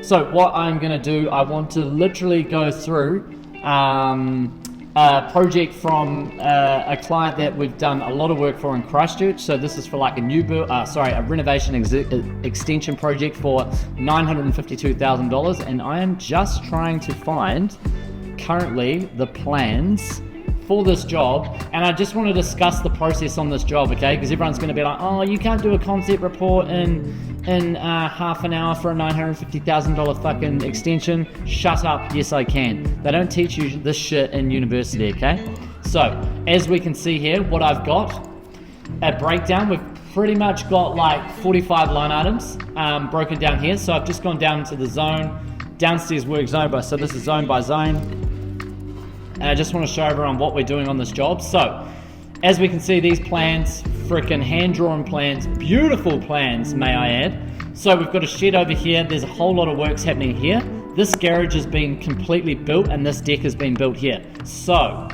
So what I'm gonna do, I want to literally go through a project from a client that we've done a lot of work for in Christchurch. So this is for like a new build, a renovation extension project for $952,000, and I am just trying to find currently the plans for this job, and I just want to discuss the process on this job, okay? Because everyone's going to be like, oh, you can't do a concept report in half an hour for a $950,000 fucking extension. Shut up. Yes, I can. They don't teach you this shit in university, okay? So as we can see here, what I've got, a breakdown. We've pretty much got like 45 line items broken down here. So I've just gone down into the zone, downstairs work zone by, so this is zone by zone. And I just want to show everyone what we're doing on this job. So as we can see, these plans, freaking hand-drawn plans, beautiful plans, may I add. So we've got a shed over here. There's a whole lot of works happening here. This garage has been completely built and this deck has been built here. So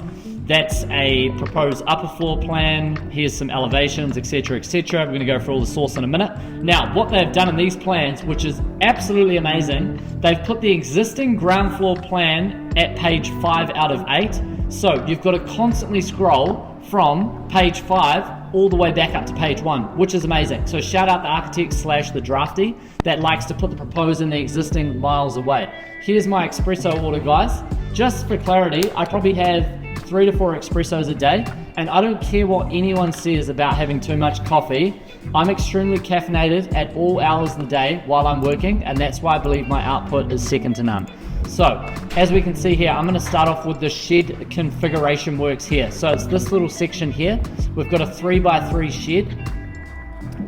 that's a proposed upper floor plan. Here's some elevations, etc., etc. We're going to go through all the source in a minute. Now, what they've done in these plans, which is absolutely amazing, they've put the existing ground floor plan at page 5 out of 8. So you've got to constantly scroll from page 5 all the way back up to page 1, which is amazing. So shout out the architect / the drafty that likes to put the proposed and the existing miles away. Here's my espresso order, guys. Just for clarity, I probably have 3 to 4 espressos a day, and I don't care what anyone says about having too much coffee. I'm extremely caffeinated at all hours of the day while I'm working, and that's why I believe my output is second to none. So as we can see here, I'm going to start off with the shed configuration works here. So it's this little section here. We've got a 3x3 shed,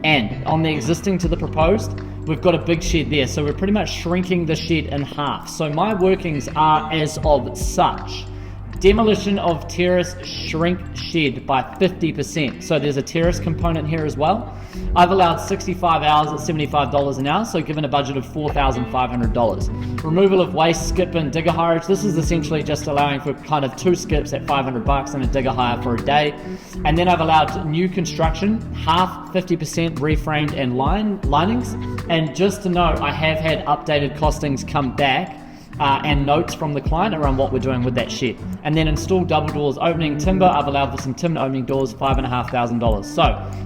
and on the existing to the proposed, we've got a big shed there. So we're pretty much shrinking the shed in half. So my workings are as of such: demolition of terrace, shrink shed by 50%. So there's a terrace component here as well. I've allowed 65 hours at $75 an hour, so given a budget of $4,500. Removal of waste, skip and digger hire. This is essentially just allowing for kind of 2 skips at $500 and a digger hire for a day. And then I've allowed new construction, half 50% reframed and linings. And just to note, I have had updated costings come back and notes from the client around what we're doing with that shed. And then install double doors opening timber. I've allowed for some timber opening doors, $5,500. So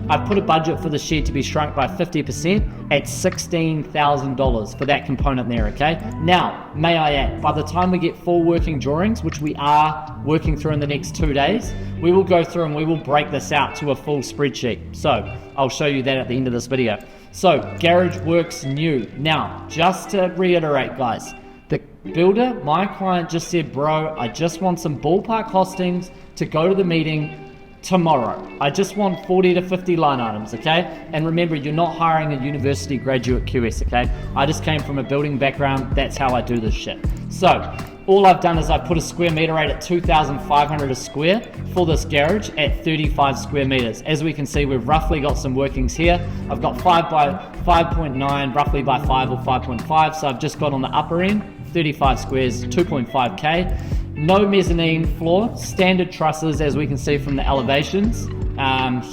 I've put a budget for the shed to be shrunk by 50% at $16,000 for that component there, okay? Now, may I add, by the time we get full working drawings, which we are working through in the next 2 days, we will go through and we will break this out to a full spreadsheet. So I'll show you that at the end of this video. So garage works new. Now, just to reiterate, guys, the builder, my client, just said, bro, I just want some ballpark costings to go to the meeting tomorrow. I just want 40 to 50 line items, okay? And remember, you're not hiring a university graduate QS, okay? I just came from a building background. That's how I do this shit. So all I've done is I put a square meter rate at 2,500 a square for this garage at 35 square meters. As we can see, we've roughly got some workings here. I've got 5 by 5.9, roughly by 5 or 5.5. So I've just got on the upper end, 35 squares, 2.5K. No mezzanine floor, standard trusses, as we can see from the elevations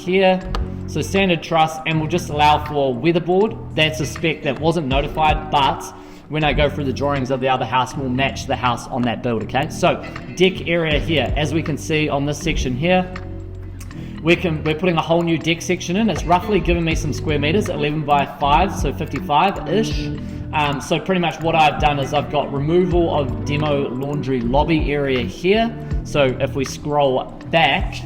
here. So standard truss, and we'll just allow for weatherboard. That's a spec that wasn't notified, but when I go through the drawings of the other house, we'll match the house on that build, okay? So deck area here, as we can see on this section here, we're putting a whole new deck section in. It's roughly giving me some square meters, 11 by 5, so 55-ish. So pretty much what I've done is I've got removal of demo laundry lobby area here. So if we scroll back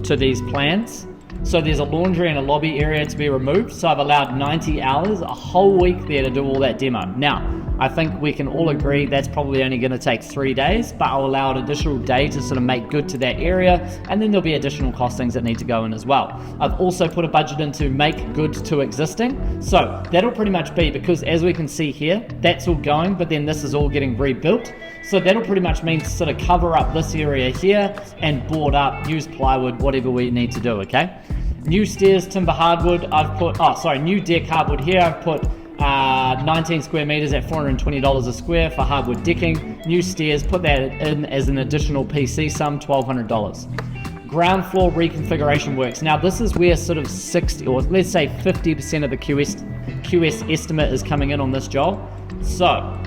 to these plans, so there's a laundry and a lobby area to be removed. So I've allowed 90 hours, a whole week there to do all that demo. Now, I think we can all agree that's probably only going to take 3 days, but I'll allow an additional day to sort of make good to that area, and then there'll be additional costings that need to go in as well. I've also put a budget in to make good to existing, so that'll pretty much be, because as we can see here, that's all going, but then this is all getting rebuilt, so that'll pretty much mean to sort of cover up this area here and board up, use plywood, whatever we need to do, okay? New stairs, timber hardwood, I've put, new deck hardwood here, I've put 19 square meters at $420 a square for hardwood decking. New stairs, put that in as an additional PC sum, $1,200. Ground floor reconfiguration works. Now this is where sort of 60, or let's say 50% of the QS estimate is coming in on this job. So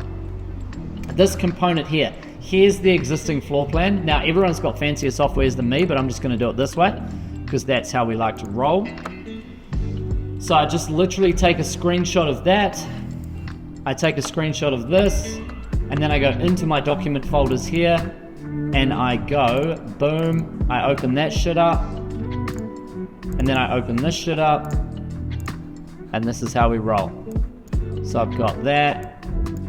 this component here, here's the existing floor plan. Now everyone's got fancier softwares than me, but I'm just going to do it this way because that's how we like to roll. So I just literally take a screenshot of that. I take a screenshot of this, and then I go into my document folders here, and I go, boom, I open that shit up, and then I open this shit up, and this is how we roll. So I've got that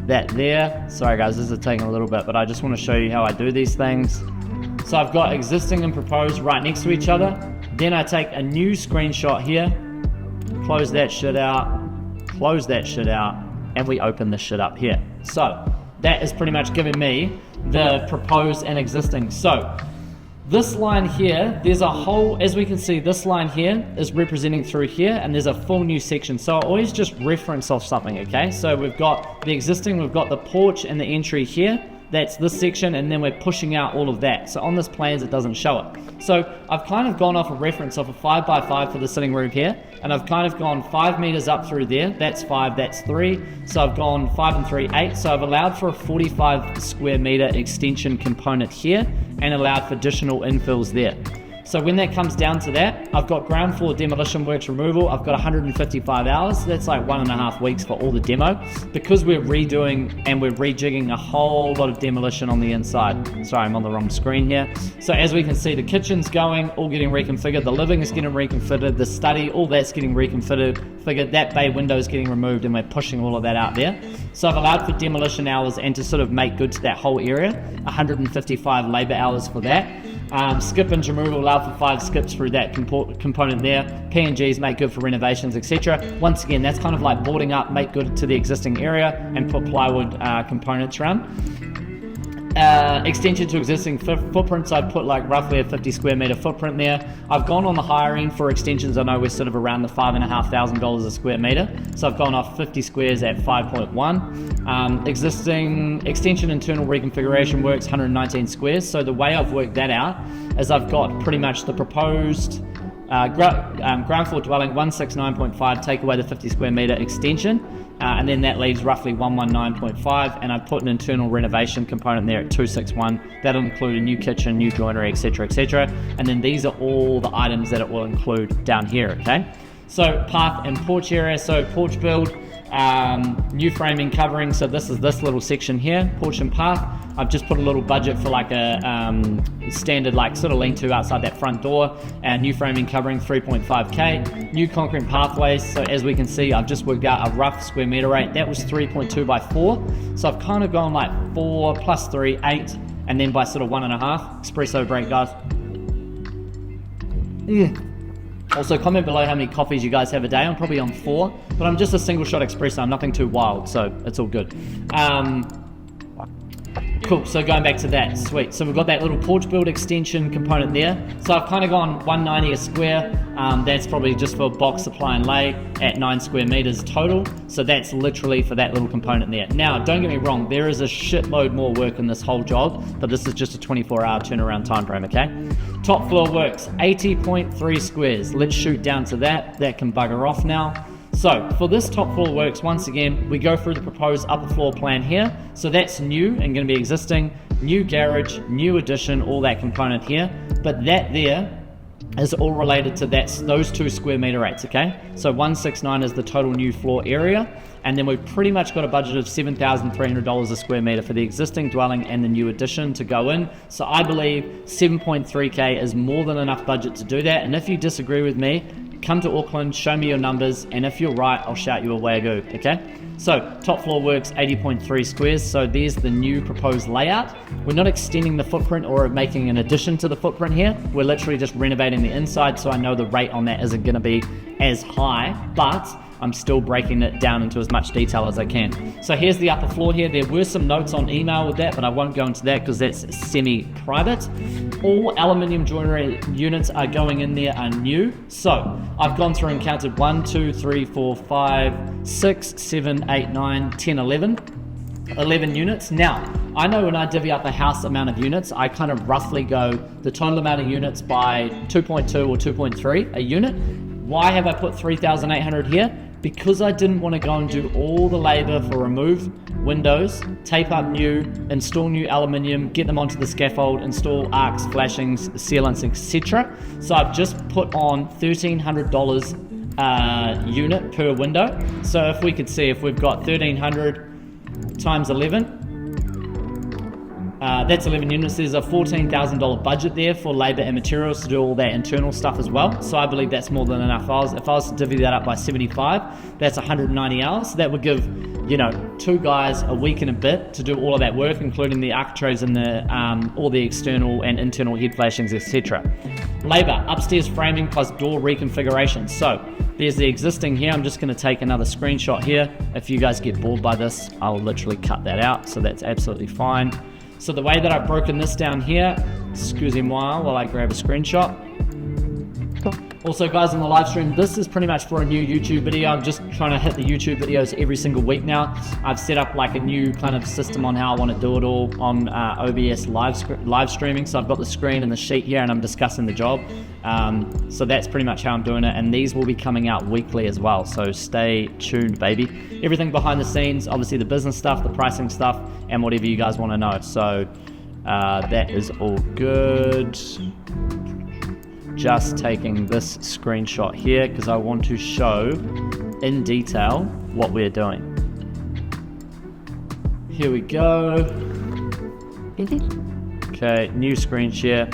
there. Sorry guys, this is taking a little bit, but I just want to show you how I do these things. So I've got existing and proposed right next to each other. Then I take a new screenshot here, close that shit out, close that shit out, and we open this shit up here. So that is pretty much giving me the proposed and existing. So this line here, there's a whole, as we can see, this line here is representing through here, and there's a full new section. So I always just reference off something, okay? So we've got the existing, we've got the porch and the entry here. That's this section, and then we're pushing out all of that. So on this plans, it doesn't show it. So I've kind of gone off a reference of a 5x5 for the sitting room here, and I've kind of gone 5 meters up through there. That's 5, that's 3. So I've gone 5 and 3, 8. So I've allowed for a 45 square meter extension component here, and allowed for additional infills there. So when that comes down to that, I've got ground floor demolition works removal. I've got 155 hours. That's like 1.5 weeks for all the demo, because we're redoing and we're rejigging a whole lot of demolition on the inside. Sorry, I'm on the wrong screen here. So as we can see, the kitchen's going, all getting reconfigured. The living is getting reconfigured. The study, all that's getting reconfigured. That bay window is getting removed, and we're pushing all of that out there. So I've allowed for demolition hours, and to sort of make good to that whole area, 155 labor hours for that. Skip and removal, allow for 5 skips through that component there. P&Gs make good for renovations, etc. Once again, that's kind of like boarding up, make good to the existing area, and put plywood components around. Extension to existing footprints, I'd put like roughly a 50 square meter footprint there. I've gone on the higher end for extensions. I know we're sort of around the $5,500 a square meter. So I've gone off 50 squares at 5.1. Existing extension internal reconfiguration works 119 squares. So the way I've worked that out is I've got pretty much the proposed ground floor dwelling 169.5, take away the 50 square meter extension, and then that leaves roughly 119.5, and I've put an internal renovation component there at 261. That'll include a new kitchen, new joinery, etc, and then these are all the items that it will include down here, okay? So path and porch area, so porch build, new framing covering, so this is this little section here, porch and path. I've just put a little budget for like a standard like sort of lean-to outside that front door, and new framing covering 3.5k, new concrete pathways. So as we can see, I've just worked out a rough square meter rate. That was 3.2 by 4, so I've kind of gone like 4 plus 3, 8, and then by sort of 1.5. Espresso break, guys. Yeah. Also comment below how many coffees you guys have a day. I'm probably on 4, but I'm just a single shot espresso. I'm nothing too wild, so it's all good. Cool, so going back to that, sweet. So we've got that little porch build extension component there. So I've kind of gone 190 a square. That's probably just for box supply and lay at 9 square meters total. So that's literally for that little component there. Now, don't get me wrong, there is a shitload more work in this whole job, but this is just a 24-hour turnaround time frame, okay? Top floor works, 80.3 squares. Let's shoot down to that. That can bugger off now. So for this top floor works, once again, we go through the proposed upper floor plan here. So that's new and going to be existing, new garage, new addition, all that component here. But that there is all related to those 2 square meter rates, okay? So 169 is the total new floor area. And then we've pretty much got a budget of $7,300 a square meter for the existing dwelling and the new addition to go in. So I believe 7.3K is more than enough budget to do that. And if you disagree with me, come to Auckland, show me your numbers, and if you're right, I'll shout you a wagyu, okay? So top floor works 80.3 squares, so there's the new proposed layout. We're not extending the footprint or making an addition to the footprint here. We're literally just renovating the inside, so I know the rate on that isn't gonna be as high, but I'm still breaking it down into as much detail as I can. So here's the upper floor here. There were some notes on email with that, but I won't go into that because that's semi-private. All aluminium joinery units are going in there are new. So I've gone through and counted 1, 2, 3, 4, 5, 6, 7, 8, 9, 10, 11 units. Now, I know when I divvy up a house amount of units, I kind of roughly go the total amount of units by 2.2 or 2.3 a unit. Why have I put 3,800 here? because I didn't want to go and do all the labor for remove windows, tape up new, install new aluminium, get them onto the scaffold, install arcs, flashings, sealants, etc. So I've just put on $1,300 unit per window. So if we could see, if we've got 1,300 times 11, that's 11 units. There's a $14,000 budget there for labor and materials to do all that internal stuff as well. So I believe that's more than enough. If I was to divvy that up by 75, that's 190 hours. So that would give, you know, 2 guys a week and a bit to do all of that work, including the architraves and the all the external and internal head flashings, etc. Labor, upstairs framing plus door reconfiguration. So there's the existing here. I'm just going to take another screenshot here. If you guys get bored by this, I'll literally cut that out. So that's absolutely fine. So the way that I've broken this down here, excusez-moi while I grab a screenshot. Also guys, on the live stream, this is pretty much for a new YouTube video. I'm just trying to hit the YouTube videos every single week now. I've set up like a new kind of system on how I want to do it all on OBS live streaming. So I've got the screen and the sheet here and I'm discussing the job. So that's pretty much how I'm doing it. And these will be coming out weekly as well. So stay tuned, baby. Everything behind the scenes, obviously the business stuff, the pricing stuff, and whatever you guys want to know. So that is all good. Just taking this screenshot here because I want to show in detail what we're doing. Here we go. Okay, new screen share.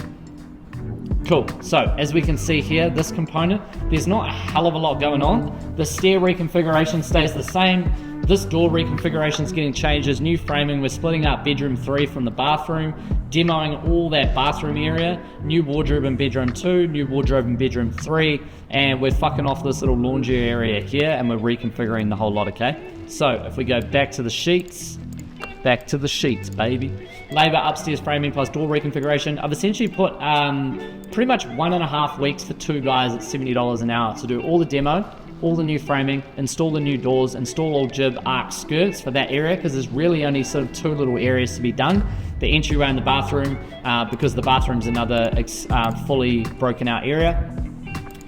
Cool. So as we can see here, this component, there's not a hell of a lot going on. The stair reconfiguration stays the same. This door reconfiguration is getting changed. There's new framing. We're splitting out bedroom 3 from the bathroom, demoing all that bathroom area, new wardrobe in bedroom 2, new wardrobe in bedroom 3, and we're fucking off this little laundry area here and we're reconfiguring the whole lot, okay? So if we go back to the sheets, baby. Labor, upstairs framing plus door reconfiguration. I've essentially put pretty much 1.5 weeks for 2 guys at $70 an hour to do all the demo, all the new framing, install the new doors, install all jib arc skirts for that area, because there's really only sort of 2 little areas to be done. The entryway and the bathroom, because the bathroom's another fully broken out area,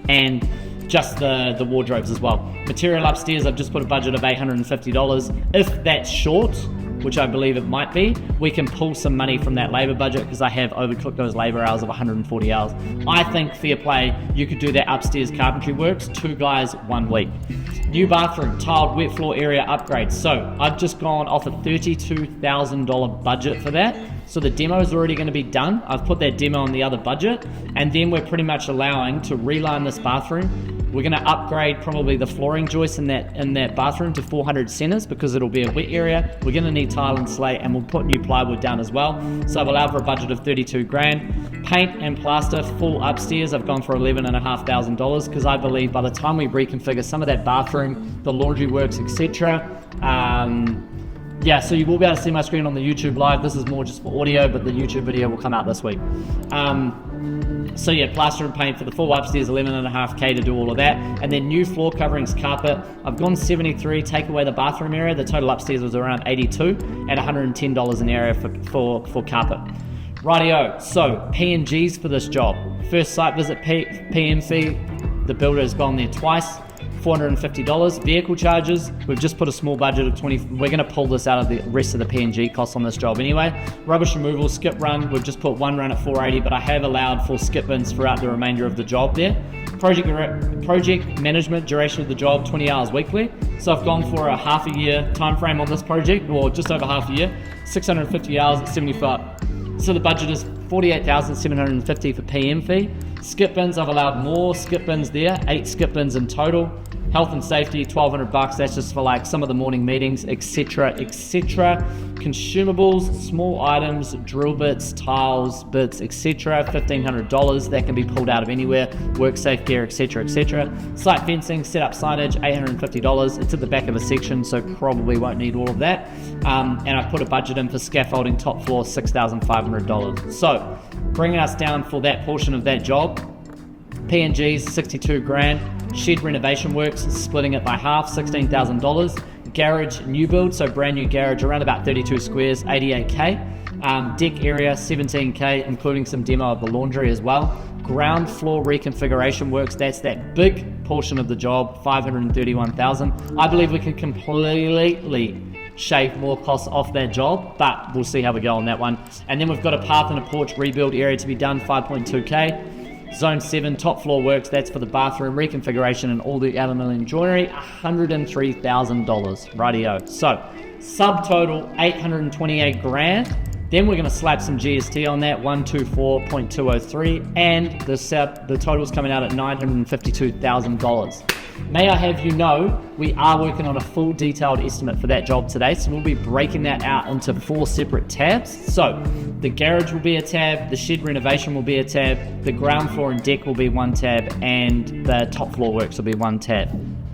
and just the wardrobes as well. Material upstairs, I've just put a budget of $850. If that's short, which I believe it might be, we can pull some money from that labor budget because I have overcooked those labor hours of 140 hours. I think fair play, you could do that upstairs carpentry works, 2 guys, 1 week. New bathroom, tiled wet floor area upgrade. So I've just gone off a $32,000 budget for that. So the demo is already going to be done. I've put that demo on the other budget, and then we're pretty much allowing to reline this bathroom. We're going to upgrade probably the flooring joists in that bathroom to 400 centers because it'll be a wet area. We're going to need tile and slate, and we'll put new plywood down as well. So I've allowed for a budget of 32 grand. Paint and plaster full upstairs, I've gone for $11,500 because I believe by the time we reconfigure some of that bathroom, the laundry works, etc. Yeah, so you will be able to see my screen on the YouTube live. This is more just for audio, but the YouTube video will come out this week. So yeah, plaster and paint for the full upstairs, $11.5K to do all of that. And then new floor coverings, carpet. I've gone 73, take away the bathroom area. The total upstairs was around 82 and $110 an area for carpet. Rightio, so P&Gs for this job. First site visit PM fee, the builder has gone there twice. $450. Vehicle charges, we've just put a small budget of 20. We're going to pull this out of the rest of the P&G costs on this job anyway. Rubbish removal, skip run, we've just put 1 run at $480, but I have allowed for skip bins throughout the remainder of the job there. Project management, duration of the job, 20 hours weekly. So I've gone for a half a year time frame on this project, or just over half a year, 650 hours at 75. So the budget is $48,750 for PM fee. Skip bins, I've allowed more skip bins there, 8 skip bins in total. Health and safety, $1,200. That's just for like some of the morning meetings, etc., etc. Consumables, small items, drill bits, tiles, bits, etc. $1,500. That can be pulled out of anywhere. Work safe gear, etc., etc. Site fencing, set up signage, $850. It's at the back of a section, so probably won't need all of that. And I've put a budget in for scaffolding, top floor, $6,500. So bringing us down for that portion of that job. P&Gs, 62 grand. Shed renovation works, splitting it by half, $16,000. Garage new build, so brand new garage, around about 32 squares, 88K. Deck area, 17K, including some demo of the laundry as well. Ground floor reconfiguration works, that's that big portion of the job, 531,000. I believe we can completely shave more costs off that job, but we'll see how we go on that one. And then we've got a path and a porch rebuild area to be done, 5.2K. Zone 7 top floor works, that's for the bathroom reconfiguration and all the aluminium joinery, $103,000. Rightio. So subtotal 828 grand. Then we're going to slap some GST on that, 124.203, and the total's coming out at $952,000. May I have you know, we are working on a full detailed estimate for that job today, so we'll be breaking that out into 4 separate tabs. So the garage will be a tab, the shed renovation will be a tab, the ground floor and deck will be one tab, and the top floor works will be one tab.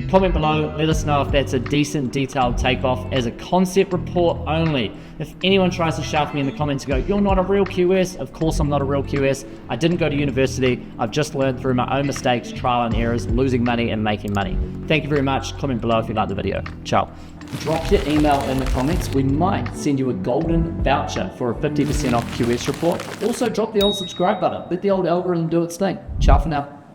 Comment below, let us know if that's a decent detailed takeoff as a concept report only. If anyone tries to shout me in the comments and go, you're not a real QS, of course I'm not a real QS. I didn't go to university. I've just learned through my own mistakes, trial and errors, losing money and making money. Thank you very much. Comment below if you like the video. Ciao. Drop your email in the comments. We might send you a golden voucher for a 50% off QS report. Also drop the old subscribe button. Let the old algorithm do its thing. Ciao for now.